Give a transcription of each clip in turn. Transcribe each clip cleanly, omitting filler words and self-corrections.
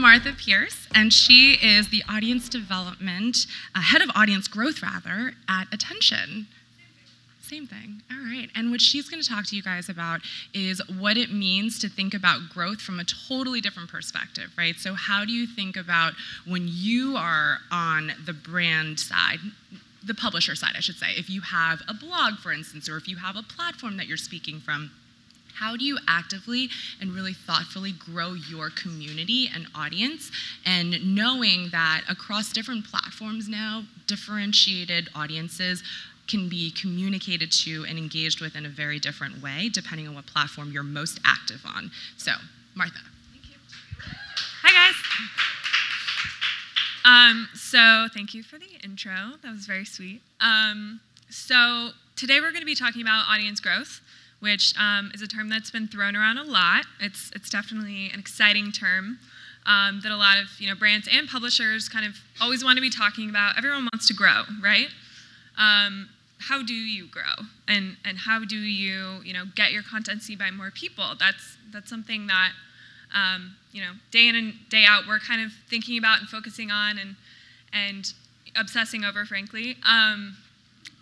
Martha Pierece, and she is the audience development, head of audience growth, rather, at ATTN. Same thing. All right. And what she's going to talk to you guys about is what it means to think about growth from a totally different perspective, right? So how do you think about when you are on the brand side, the publisher side, I should say, if you have a blog, for instance, or if you have a platform that you're speaking from, how do you actively and really thoughtfully grow your community and audience, and knowing that across different platforms now, differentiated audiences can be communicated to and engaged with in a very different way, depending on what platform you're most active on. So, Martha. Thank you. Hi, guys. So thank you for the intro. That was very sweet. So today we're going to be talking about audience growth, which is a term that's been thrown around a lot. It's definitely an exciting term that a lot of brands and publishers kind of always want to be talking about. Everyone wants to grow, right? How do you grow, and how do you get your content seen by more people? That's something that day in and day out we're kind of thinking about and focusing on and obsessing over, frankly.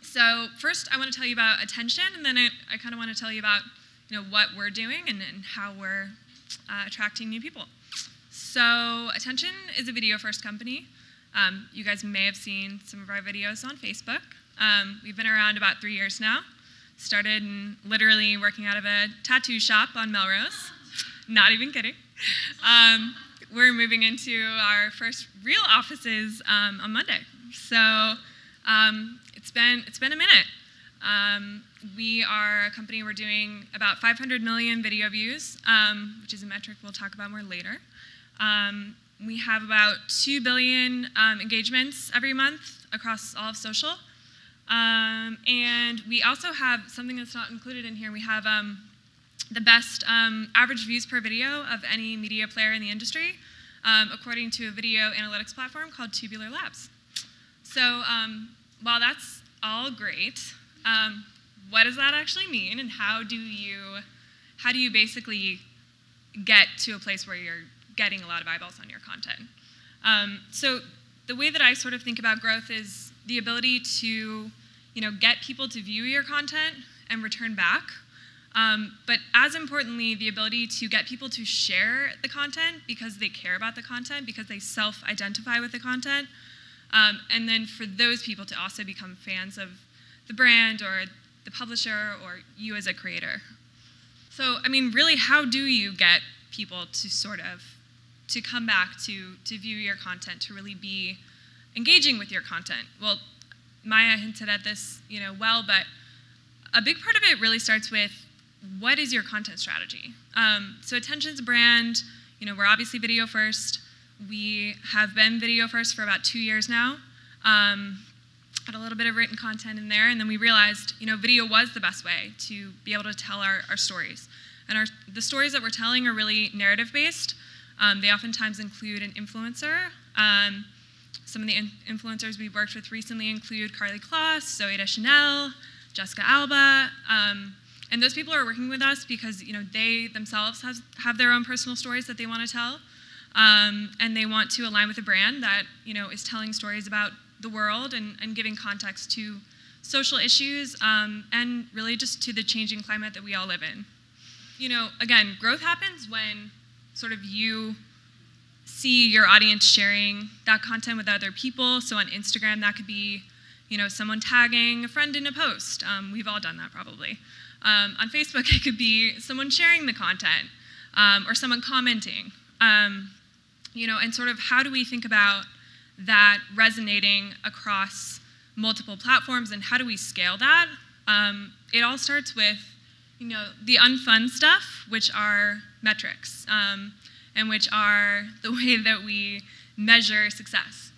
So first, I want to tell you about ATTN, and then I kind of want to tell you about what we're doing and how we're attracting new people. So ATTN is a video-first company. You guys may have seen some of our videos on Facebook. We've been around about 3 years now. Started literally working out of a tattoo shop on Melrose. Not even kidding. We're moving into our first real offices on Monday. So it's been a minute. We are a company, we're doing about 500 million video views, which is a metric we'll talk about more later. We have about 2 billion engagements every month across all of social. And we also have something that's not included in here. We have the best average views per video of any media player in the industry, according to a video analytics platform called Tubular Labs. So while that's all great, what does that actually mean, and how do you basically get to a place where you're getting a lot of eyeballs on your content? So the way that I sort of think about growth is the ability to get people to view your content and return back. But as importantly, the ability to get people to share the content because they care about the content, because they self-identify with the content, and then for those people to also become fans of the brand or the publisher or you as a creator. So, I mean, really, how do you get people to come back to view your content, to really be engaging with your content? Well, Maya hinted at this, well, but a big part of it really starts with, what is your content strategy? So ATTN's a brand, we're obviously video first. We have been video first for about 2 years now. Had a little bit of written content in there, and then we realized, video was the best way to be able to tell our stories. And the stories that we're telling are really narrative-based. They oftentimes include an influencer. Some of the influencers we've worked with recently include Carly Kloss, Zoe Deschanel, Jessica Alba. And those people are working with us because they themselves have their own personal stories that they want to tell. And they want to align with a brand that is telling stories about the world and giving context to social issues and really just to the changing climate that we all live in. Again, growth happens when sort of you see your audience sharing that content with other people. So on Instagram, that could be someone tagging a friend in a post. We've all done that probably. On Facebook, it could be someone sharing the content or someone commenting. And sort of how do we think about that resonating across multiple platforms, and how do we scale that? It all starts with the unfun stuff, which are metrics, and which are the way that we measure success.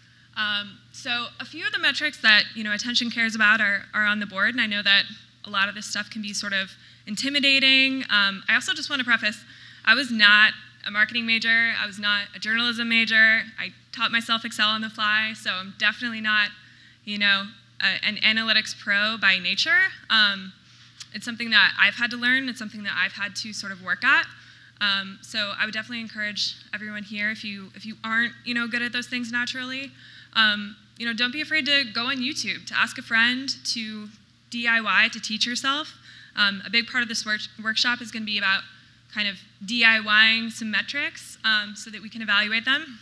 So a few of the metrics that ATTN cares about are on the board, and I know that a lot of this stuff can be sort of intimidating. I also just want to preface, I was not a marketing major, I was not a journalism major, I taught myself Excel on the fly, so I'm definitely not an analytics pro by nature. It's something that I've had to learn, it's something that I've had to sort of work at. So I would definitely encourage everyone here, if you aren't good at those things naturally, don't be afraid to go on YouTube, to ask a friend, to DIY, to teach yourself. A big part of this workshop is going to be about kind of DIYing some metrics so that we can evaluate them.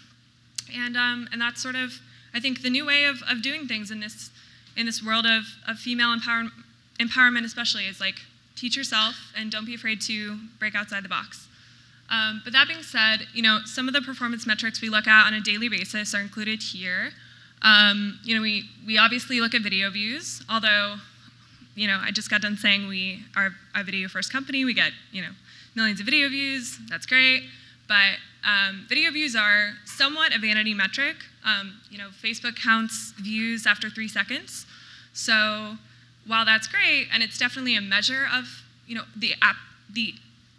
And that's sort of, I think, the new way of doing things in this world of female empowerment especially, is like, teach yourself and don't be afraid to break outside the box. But that being said, some of the performance metrics we look at on a daily basis are included here. We obviously look at video views, although, I just got done saying we are a video first company. We get, millions of video views. That's great. But video views are somewhat a vanity metric. Facebook counts views after 3 seconds. So while that's great, and it's definitely a measure of, the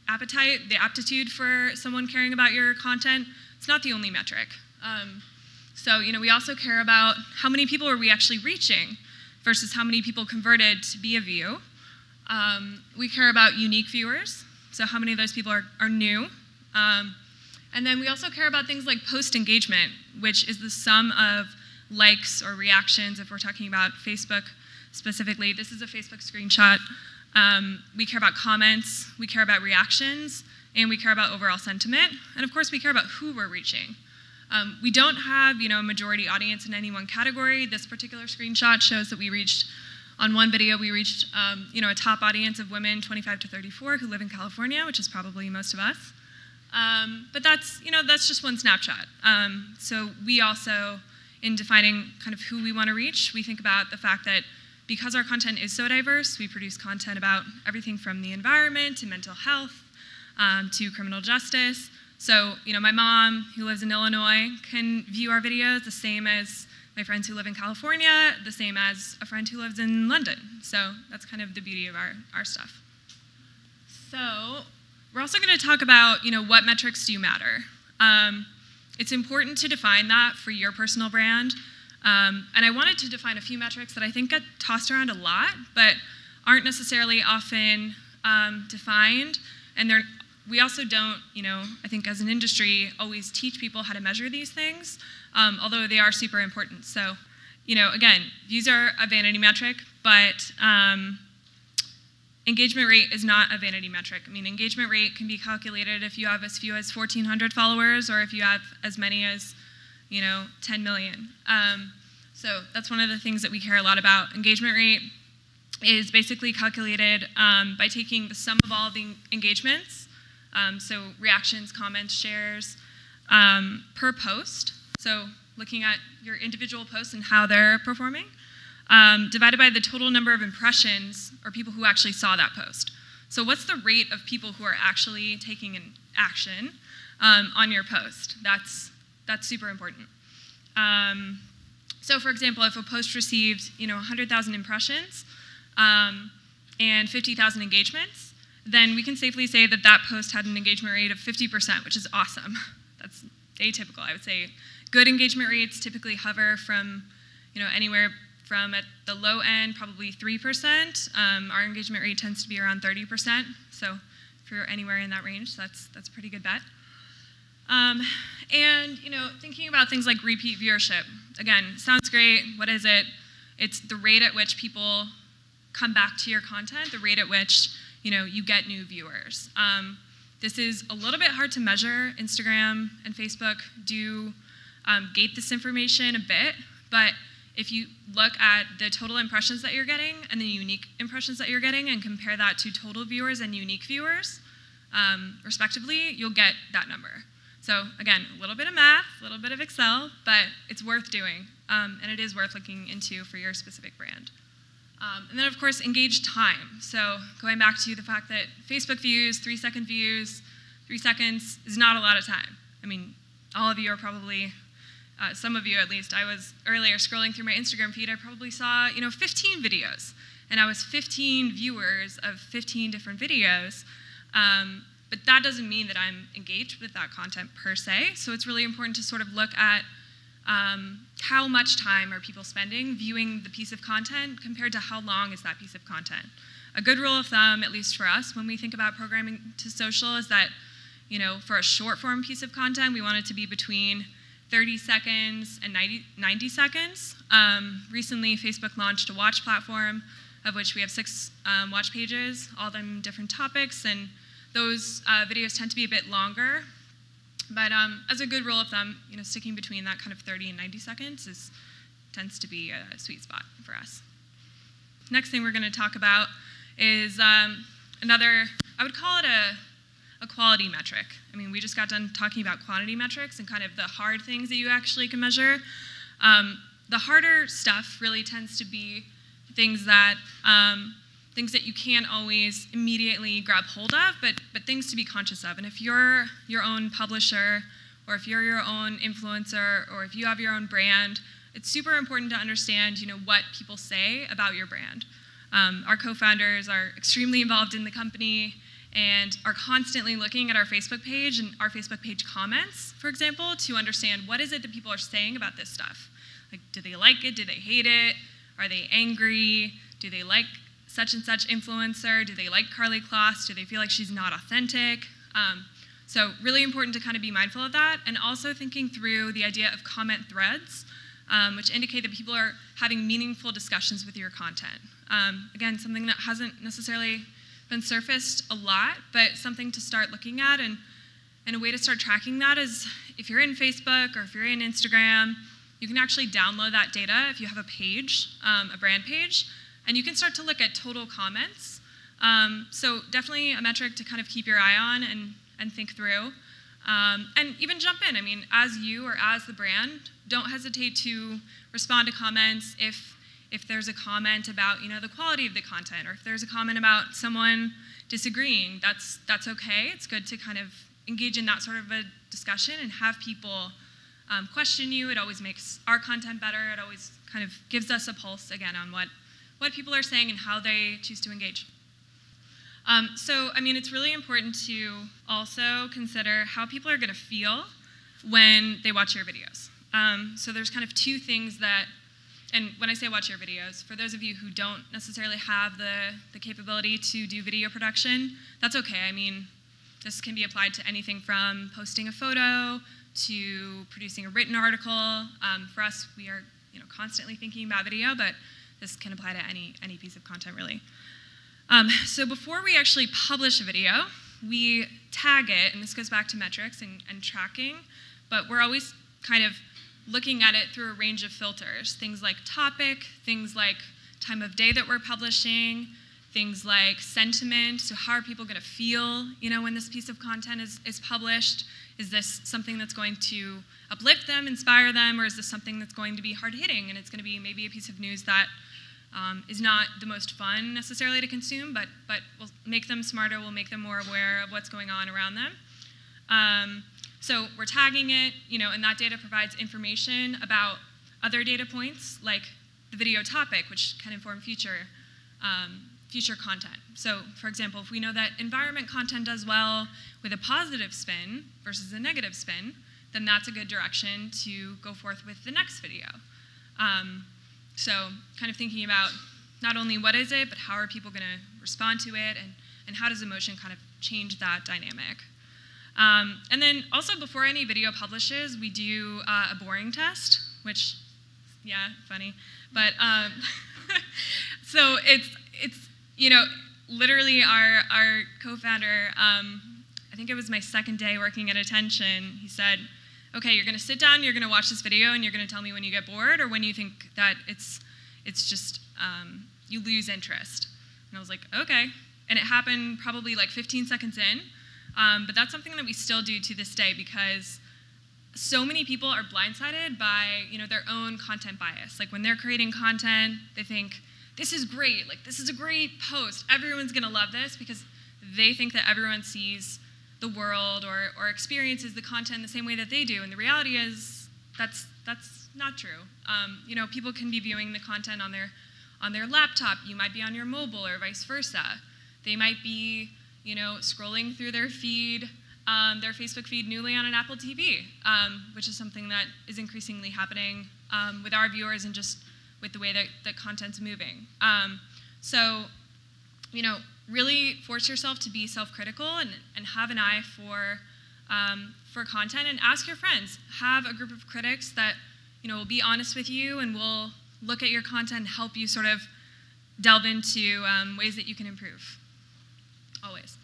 appetite, the aptitude for someone caring about your content, it's not the only metric. So we also care about how many people are we actually reaching versus how many people converted to be a view. We care about unique viewers, so how many of those people are new. And then we also care about things like post engagement, which is the sum of likes or reactions if we're talking about Facebook specifically. This is a Facebook screenshot. We care about comments, we care about reactions, and we care about overall sentiment. And of course, we care about who we're reaching. We don't have, a majority audience in any one category. This particular screenshot shows that on one video, we reached, a top audience of women 25 to 34 who live in California, which is probably most of us. But that's just one snapshot. So we also, in defining kind of who we want to reach, we think about the fact that because our content is so diverse, we produce content about everything from the environment to mental health to criminal justice. So, my mom, who lives in Illinois, can view our videos the same as my friends who live in California, the same as a friend who lives in London. So that's kind of the beauty of our stuff. So we're also going to talk about, what metrics do matter. It's important to define that for your personal brand. And I wanted to define a few metrics that I think get tossed around a lot, but aren't necessarily often defined. And we also don't, I think as an industry, always teach people how to measure these things, although they are super important. So, again, views are a vanity metric, but engagement rate is not a vanity metric. I mean, engagement rate can be calculated if you have as few as 1,400 followers or if you have as many as, 10 million. So that's one of the things that we care a lot about. Engagement rate is basically calculated by taking the sum of all the engagements, so reactions, comments, shares, per post. So looking at your individual posts and how they're performing, divided by the total number of impressions or people who actually saw that post. So what's the rate of people who are actually taking an action on your post? That's super important. So for example, if a post received 100,000 impressions and 50,000 engagements, then we can safely say that that post had an engagement rate of 50%, which is awesome. That's atypical. I would say good engagement rates typically hover from anywhere from, at the low end, probably 3%. Our engagement rate tends to be around 30%. So if you're anywhere in that range, that's a pretty good bet. And thinking about things like repeat viewership. Again, sounds great. What is it? It's the rate at which people come back to your content, the rate at which you get new viewers. This is a little bit hard to measure. Instagram and Facebook do gate this information a bit, but if you look at the total impressions that you're getting and the unique impressions that you're getting and compare that to total viewers and unique viewers, respectively, you'll get that number. So again, a little bit of math, a little bit of Excel, but it's worth doing, and it is worth looking into for your specific brand. And then, of course, engaged time. So going back to the fact that Facebook views, 3-second views, 3 seconds is not a lot of time. I mean, all of you are probably, some of you at least, I was earlier scrolling through my Instagram feed, I probably saw 15 videos. And I was 15 viewers of 15 different videos. But that doesn't mean that I'm engaged with that content per se. So it's really important to sort of look at how much time are people spending viewing the piece of content compared to how long is that piece of content. A good rule of thumb, at least for us, when we think about programming to social is that for a short form piece of content, we want it to be between 30 seconds and 90 seconds. Recently, Facebook launched a watch platform, of which we have 6 watch pages, all of them different topics, and those videos tend to be a bit longer. But as a good rule of thumb, sticking between that kind of 30 and 90 seconds tends to be a sweet spot for us. Next thing we're going to talk about is another, I would call it a quality metric. I mean, we just got done talking about quantity metrics and kind of the hard things that you actually can measure. The harder stuff really tends to be things that you can't always immediately grab hold of, but things to be conscious of. And if you're your own publisher, or if you're your own influencer, or if you have your own brand, it's super important to understand, what people say about your brand. Our co-founders are extremely involved in the company and are constantly looking at our Facebook page and our Facebook page comments, for example, to understand what is it that people are saying about this stuff. Like, do they like it? Do they hate it? Are they angry? Do they like such and such influencer? Do they like Carly Kloss? Do they feel like she's not authentic? So really important to kind of be mindful of that, and also thinking through the idea of comment threads, which indicate that people are having meaningful discussions with your content. Again, something that hasn't necessarily been surfaced a lot, but something to start looking at, and a way to start tracking that is if you're in Facebook or if you're in Instagram, you can actually download that data if you have a page, a brand page, and you can start to look at total comments. So definitely a metric to kind of keep your eye on and think through. And even jump in. I mean, as you or as the brand, don't hesitate to respond to comments if there's a comment about the quality of the content, or if there's a comment about someone disagreeing. That's okay. It's good to kind of engage in that sort of a discussion and have people question you. It always makes our content better. It always kind of gives us a pulse again on what people are saying and how they choose to engage. So, I mean, it's really important to also consider how people are going to feel when they watch your videos. So there's kind of 2 things that, and when I say watch your videos, for those of you who don't necessarily have the capability to do video production, that's okay. I mean, this can be applied to anything from posting a photo to producing a written article. For us, we are constantly thinking about video, but this can apply to any piece of content, really. So before we actually publish a video, we tag it, and this goes back to metrics and tracking, but we're always kind of looking at it through a range of filters, things like topic, things like time of day that we're publishing, things like sentiment, so how are people going to feel when this piece of content is published? Is this something that's going to uplift them, inspire them, or is this something that's going to be hard-hitting and it's going to be maybe a piece of news that is not the most fun necessarily to consume, but will make them smarter, will make them more aware of what's going on around them. So we're tagging it, and that data provides information about other data points, like the video topic, which can inform future content. So, for example, if we know that environment content does well with a positive spin versus a negative spin, then that's a good direction to go forth with the next video. So kind of thinking about not only what is it, but how are people going to respond to it, and how does emotion kind of change that dynamic. And then also before any video publishes, we do a boring test, which, yeah, funny. But so it's literally our co-founder, I think it was my second day working at Attention, he said, okay, you're going to sit down, you're going to watch this video, and you're going to tell me when you get bored or when you think that it's just, you lose interest. And I was like, okay. And it happened probably like 15 seconds in. But that's something that we still do to this day because so many people are blindsided by their own content bias. Like when they're creating content, they think, this is great, like this is a great post, everyone's gonna love this because they think that everyone sees the world or experiences the content the same way that they do. And the reality is that's not true. People can be viewing the content on their laptop. You might be on your mobile or vice versa. They might be scrolling through their feed, their Facebook feed newly on an Apple TV, which is something that is increasingly happening with our viewers and just with the way that content's moving. So, really force yourself to be self-critical and have an eye for for content, and ask your friends. Have a group of critics that will be honest with you and will look at your content and help you sort of delve into ways that you can improve, always.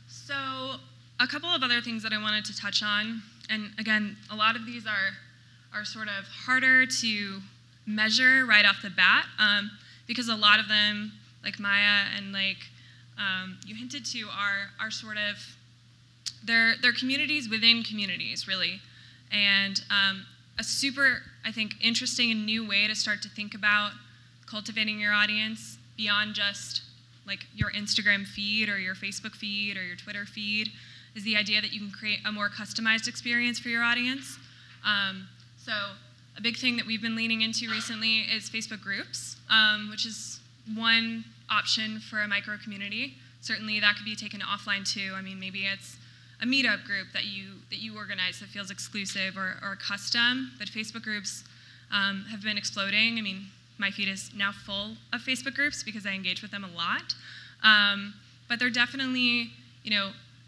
So a couple of other things that I wanted to touch on, and again, a lot of these are sort of harder to measure right off the bat, because a lot of them, like Maya and like you hinted to, are sort of, they're communities within communities, really. And a super, I think, interesting and new way to start to think about cultivating your audience beyond just like your Instagram feed or your Facebook feed or your Twitter feed is the idea that you can create a more customized experience for your audience. So a big thing that we've been leaning into recently is Facebook groups, which is one option for a micro community. Certainly that could be taken offline too. I mean, maybe it's a meetup group that you organize that feels exclusive or custom, but Facebook groups have been exploding. I mean, my feed is now full of Facebook groups because I engage with them a lot. But they're definitely,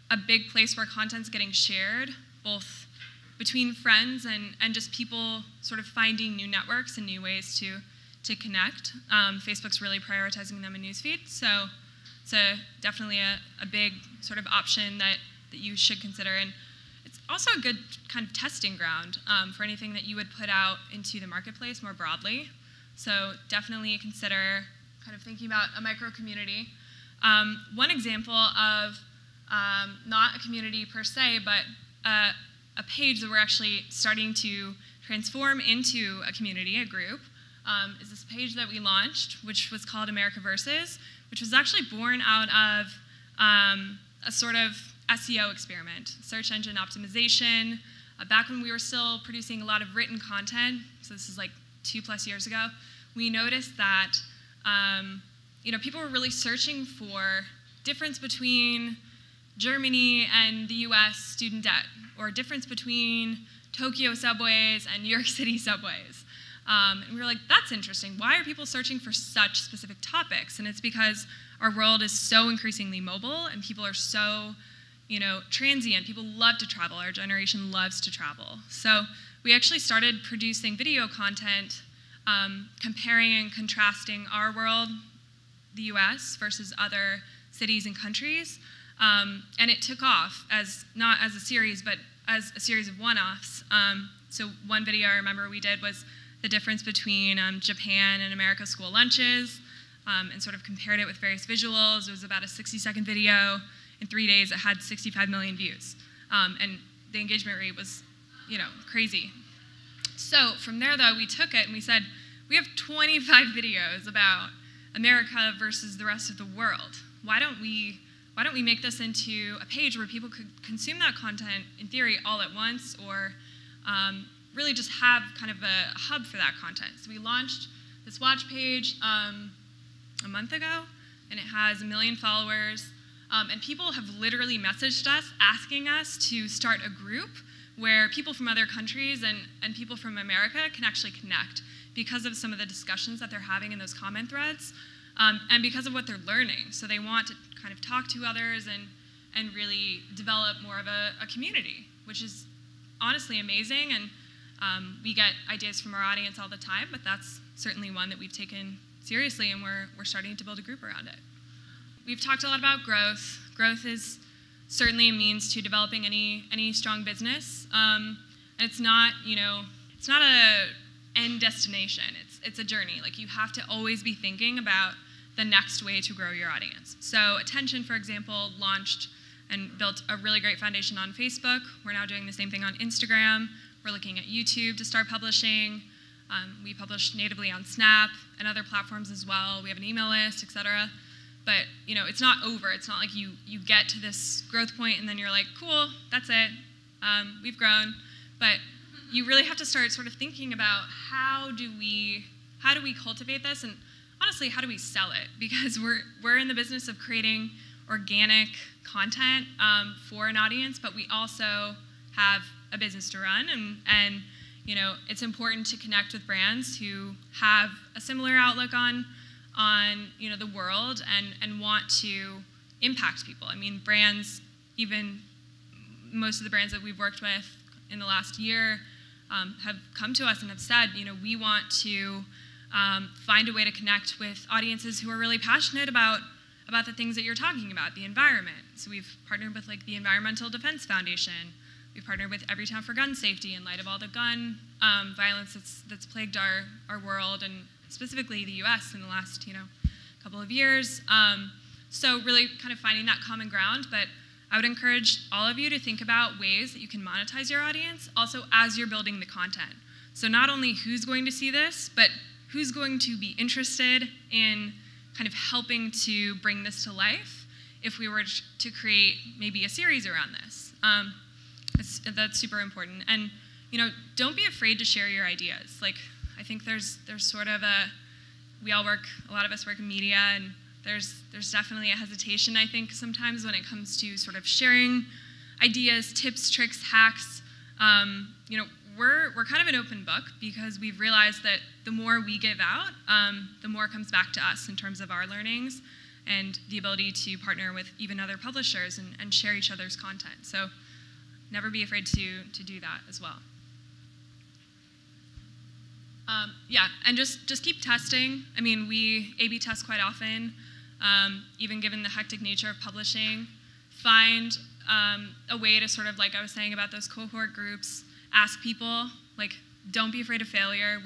a big place where content's getting shared, both between friends and just people sort of finding new networks and new ways to connect. Facebook's really prioritizing them in newsfeed, so it's definitely a big sort of option that you should consider. And it's also a good kind of testing ground for anything that you would put out into the marketplace more broadly. So definitely consider kind of thinking about a micro community. One example of not a community per se, but a page that we're actually starting to transform into a community, a group, is this page that we launched, which was called America Versus, which was actually born out of a sort of SEO experiment, search engine optimization. Back when we were still producing a lot of written content, so this is like 2+ years ago, we noticed that people were really searching for difference between Germany and the US student debt, or difference between Tokyo subways and New York City subways. And we were like, that's interesting. Why are people searching for such specific topics? And it's because our world is so increasingly mobile and people are so transient. People love to travel. Our generation loves to travel. So we actually started producing video content comparing and contrasting our world, the US, versus other cities and countries. And it took off not as a series, but as a series of one-offs. So one video I remember we did was the difference between Japan and America school lunches, and sort of compared it with various visuals. It was about a 60-second video. In 3 days, it had 65 million views. And the engagement rate was, crazy. So from there, though, we took it and we said, we have 25 videos about America versus the rest of the world. Why don't we make this into a page where people could consume that content, in theory, all at once, or really just have kind of a hub for that content? So we launched this watch page a month ago, and it has 1 million followers. And people have literally messaged us asking us to start a group where people from other countries and people from America can actually connect because of some of the discussions that they're having in those comment threads, and because of what they're learning. So they want to kind of talk to others and really develop more of a community, which is honestly amazing. And we get ideas from our audience all the time, but that's certainly one that we've taken seriously, and we're starting to build a group around it. We've talked a lot about growth. Growth is certainly a means to developing any strong business. And it's not, it's not a end destination. It's a journey. Like, you have to always be thinking about the next way to grow your audience. So Attention, for example, launched and built a really great foundation on Facebook. We're now doing the same thing on Instagram. We're looking at YouTube to start publishing. We publish natively on Snap and other platforms as well. We have an email list, et cetera. But it's not over. It's not like you get to this growth point and then you're like, cool, that's it. We've grown. But you really have to start sort of thinking about how do we cultivate this, and honestly, how do we sell it? Because we're in the business of creating organic content for an audience, but we also have a business to run, and it's important to connect with brands who have a similar outlook on the world and want to impact people. I mean, brands, even most of the brands that we've worked with in the last year have come to us and have said, we want to find a way to connect with audiences who are really passionate about the things that you're talking about, the environment. So we've partnered with the Environmental Defense Foundation. We've partnered with Everytown for Gun Safety in light of all the gun violence that's plagued our world, and specifically the US in the last couple of years. So really kind of finding that common ground, but I would encourage all of you to think about ways that you can monetize your audience also as you're building the content. So not only who's going to see this, but who's going to be interested in kind of helping to bring this to life if we were to create maybe a series around this. That's super important. And don't be afraid to share your ideas. I think there's sort of a lot of us work in media, and there's definitely a hesitation, I think, sometimes when it comes to sort of sharing ideas, tips, tricks, hacks. We're kind of an open book because we've realized that the more we give out, the more comes back to us in terms of our learnings and the ability to partner with even other publishers and share each other's content. So never be afraid to do that as well. And just keep testing. I mean, we A/B test quite often, even given the hectic nature of publishing. Find a way to sort of, like I was saying about those cohort groups, ask people, don't be afraid of failure.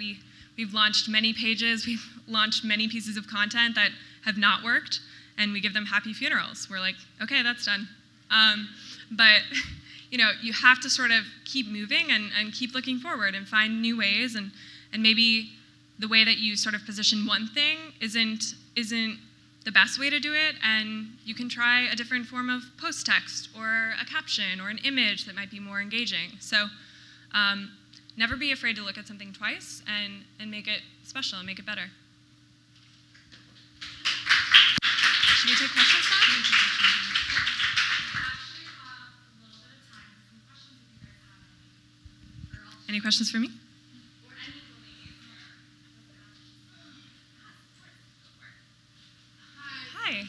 We've launched many pages, we've launched many pieces of content that have not worked, and we give them happy funerals. We're like, okay, that's done. But you have to sort of keep moving and keep looking forward and find new ways, and maybe the way that you sort of position one thing isn't the best way to do it, and you can try a different form of post text or a caption or an image that might be more engaging. So never be afraid to look at something twice and make it special and make it better. Should we take questions now? Any questions for me? Hi.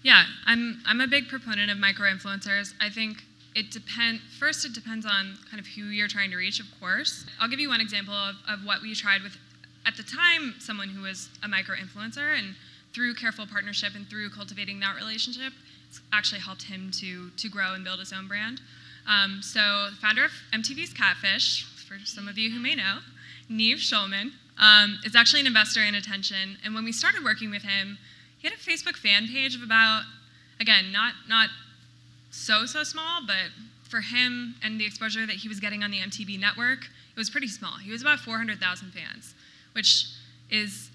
Yeah, I'm a big proponent of micro-influencers. I think it depends on kind of who you're trying to reach, of course. I'll give you one example of what we tried with, at the time, someone who was a micro-influencer, and through careful partnership and through cultivating that relationship, it's actually helped him to grow and build his own brand. So the founder of MTV's Catfish, for some of you who may know, Neve Schulman, is actually an investor in Attention, and when we started working with him, he had a Facebook fan page of about, again, not so small, but for him and the exposure that he was getting on the MTV network, it was pretty small. He was about 400,000 fans, which is,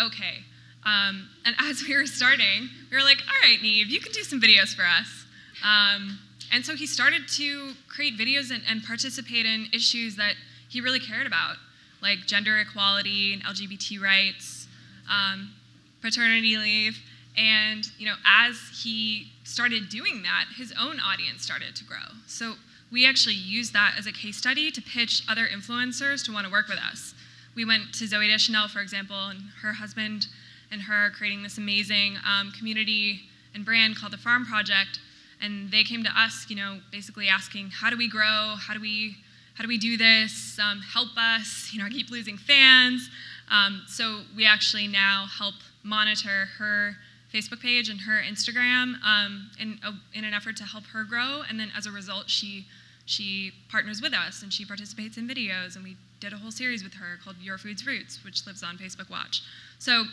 okay. And as we were starting, we were like, all right, Neve, you can do some videos for us. And so he started to create videos and participate in issues that he really cared about, like gender equality and LGBT rights, paternity leave, and as he started doing that, his own audience started to grow. So we actually used that as a case study to pitch other influencers to want to work with us. We went to Zooey Deschanel, for example, and her husband and her creating this amazing community and brand called the Farm Project, and they came to us, basically asking, how do we grow? How do we do this? Help us. I keep losing fans. So we actually now help monitor her Facebook page and her Instagram in an effort to help her grow. And then as a result, she partners with us and she participates in videos. And we did a whole series with her called Your Food's Roots, which lives on Facebook Watch. So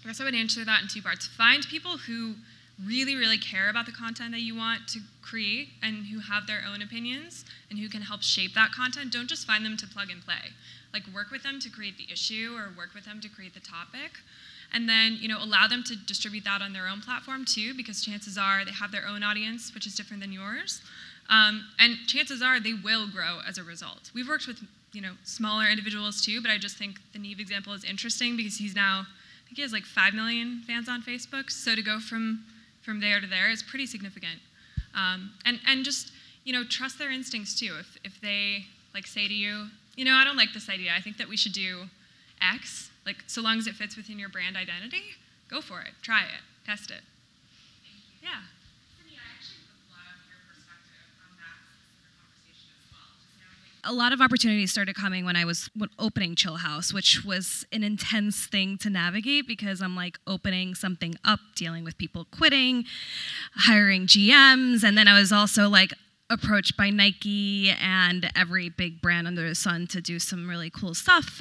I guess I would answer that in two parts. Find people who really, really care about the content that you want to create and who have their own opinions and who can help shape that content, don't just find them to plug and play. Like, work with them to create the issue or work with them to create the topic. And then, allow them to distribute that on their own platform too, because chances are they have their own audience, which is different than yours. And chances are they will grow as a result. We've worked with, smaller individuals too, but I just think the Neve example is interesting because he's now, I think he has like 5 million fans on Facebook. So to go from there to there is pretty significant. And just, trust their instincts too. If they say to you, I don't like this idea. I think that we should do X. Like, so long as it fits within your brand identity, go for it. Try it. Test it. Thank you. Yeah. Cindy, I actually would love your perspective on that specific conversation as well. Just knowing a lot of opportunities started coming when I was opening Chill House, which was an intense thing to navigate because I'm like opening something up, dealing with people quitting, hiring GMs, and then I was also like approached by Nike and every big brand under the sun to do some really cool stuff.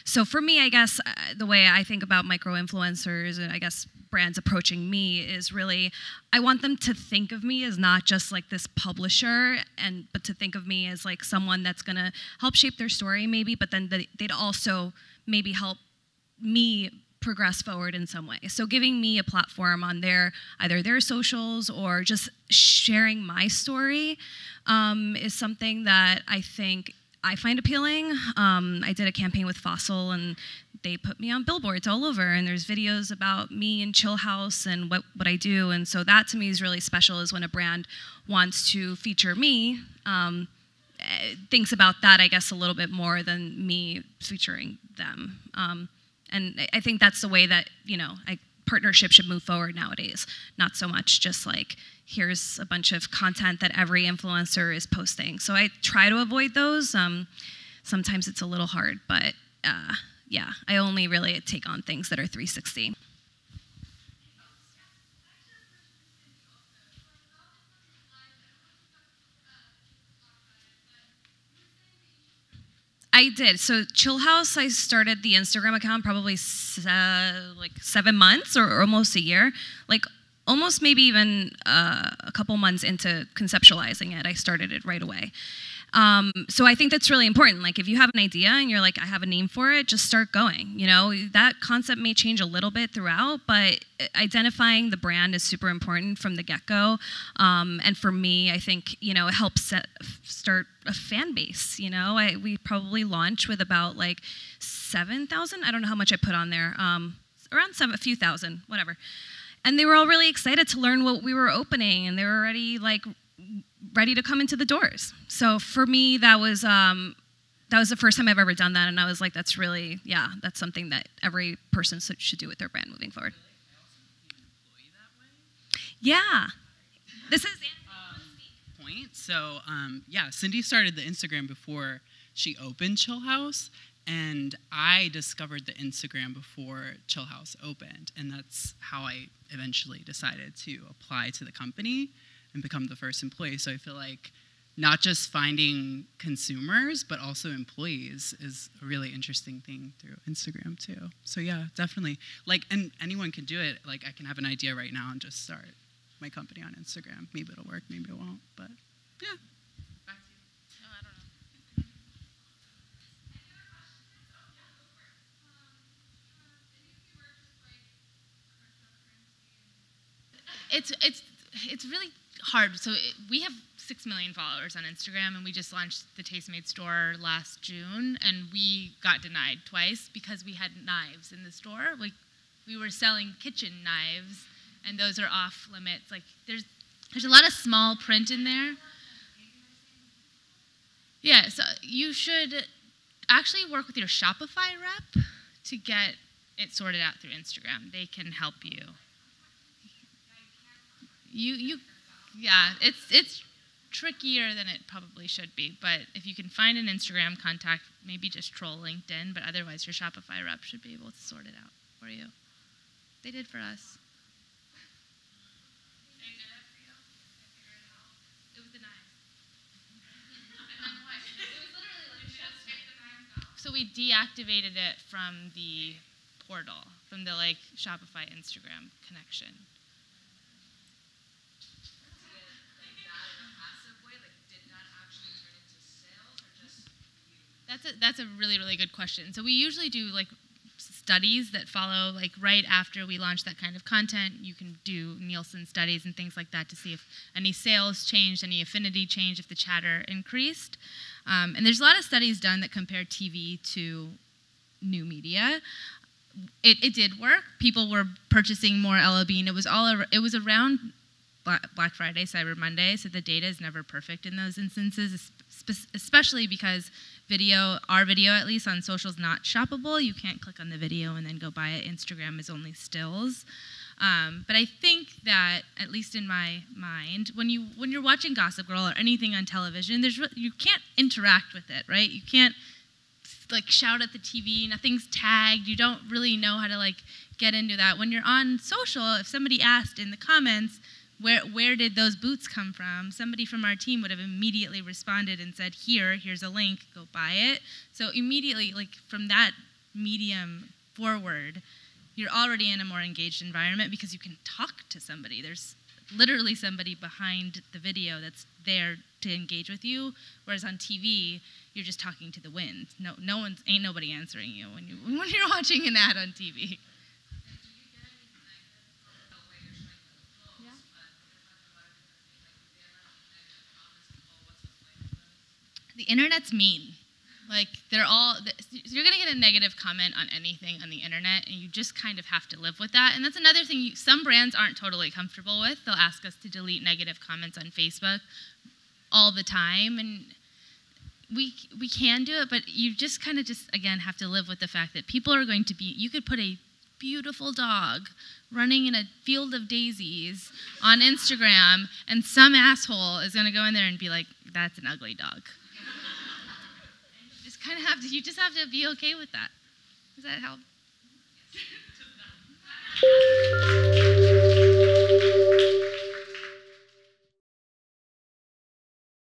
So for me, I guess the way I think about micro-influencers and I guess brands approaching me is really, I want them to think of me as not just like this publisher, but to think of me as like someone that's gonna help shape their story maybe, but then they'd also maybe help me progress forward in some way. So giving me a platform on either their socials or just sharing my story is something that I think I find appealing. I did a campaign with Fossil and they put me on billboards all over and there's videos about me and Chill House and what I do. And so that to me is really special, is when a brand wants to feature me, thinks about that, I guess, a little bit more than me featuring them. And I think that's the way that, partnership should move forward nowadays. Not so much just like, here's a bunch of content that every influencer is posting. So I try to avoid those. Sometimes it's a little hard, but yeah, I only really take on things that are 360. I did. So Chill House, I started the Instagram account probably like 7 months or almost a year. Like almost maybe even a couple months into conceptualizing it, I started it right away. So I think that's really important. Like if you have an idea and you're like, I have a name for it, just start going. That concept may change a little bit throughout, but identifying the brand is super important from the get-go. And for me, I think, it helps start a fan base. We probably launched with about like 7,000. I don't know how much I put on there. Around a few thousand, whatever. And they were all really excited to learn what we were opening, and they were already like ready to come into the doors. So for me, that was the first time I've ever done that, and I was like, that's really, that's something that every person should do with their brand moving forward. Yeah. This is point. So Cindy started the Instagram before she opened Chill House, and I discovered the Instagram before Chill House opened, and that's how I eventually decided to apply to the company and become the first employee. So I feel like not just finding consumers, but also employees is a really interesting thing through Instagram too. So yeah, definitely. And anyone can do it. Like I can have an idea right now and just start my company on Instagram. Maybe it'll work, maybe it won't, but yeah. Back to you. I don't know. It's really hard. So we have 6 million followers on Instagram, and we just launched the Tastemade store last June, and we got denied twice because we had knives in the store. Like we were selling kitchen knives, and those are off limits. Like there's a lot of small print in there. Yeah, so you should actually work with your Shopify rep to get it sorted out through Instagram. They can help you. Yeah, it's trickier than it probably should be, but if you can find an Instagram contact, maybe just troll LinkedIn, but otherwise your Shopify rep should be able to sort it out for you. They did for us. They did it for you? They figured it out? It was the knives. And then what? It was literally like, just take the knives out. So we deactivated it from the portal, from the like Shopify Instagram connection. that's a really, really good question. So we usually do like studies that follow like right after we launch that kind of content. You can do Nielsen studies and things like that to see if any sales changed, any affinity changed, if the chatter increased. And there's a lot of studies done that compare TV to new media. It did work. People were purchasing more LOB, and it was around Black Friday, Cyber Monday, so the data is never perfect in those instances, especially because our video at least on social is not shoppable. You can't click on the video and then go buy it. Instagram is only stills. But I think that, at least in my mind, when you're watching Gossip Girl or anything on television, you can't interact with it, right? You can't like shout at the TV. Nothing's tagged. You don't really know how to like get into that. When you're on social, if somebody asked in the comments, where did those boots come from? Somebody from our team would have immediately responded and said, here's a link, go buy it. So immediately, like from that medium forward, you're already in a more engaged environment because you can talk to somebody. There's literally somebody behind the video that's there to engage with you, whereas on TV, you're just talking to the wind. Ain't nobody answering you when you're watching an ad on TV. The internet's mean. Like, you're going to get a negative comment on anything on the internet, and you just kind of have to live with that. And that's another thing some brands aren't totally comfortable with. They'll ask us to delete negative comments on Facebook all the time, and we can do it, but you just kind of again, have to live with the fact that people are going to be, you could put a beautiful dog running in a field of daisies on Instagram, and some asshole is going to go in there and be like, that's an ugly dog. You just have to be okay with that. Does that help?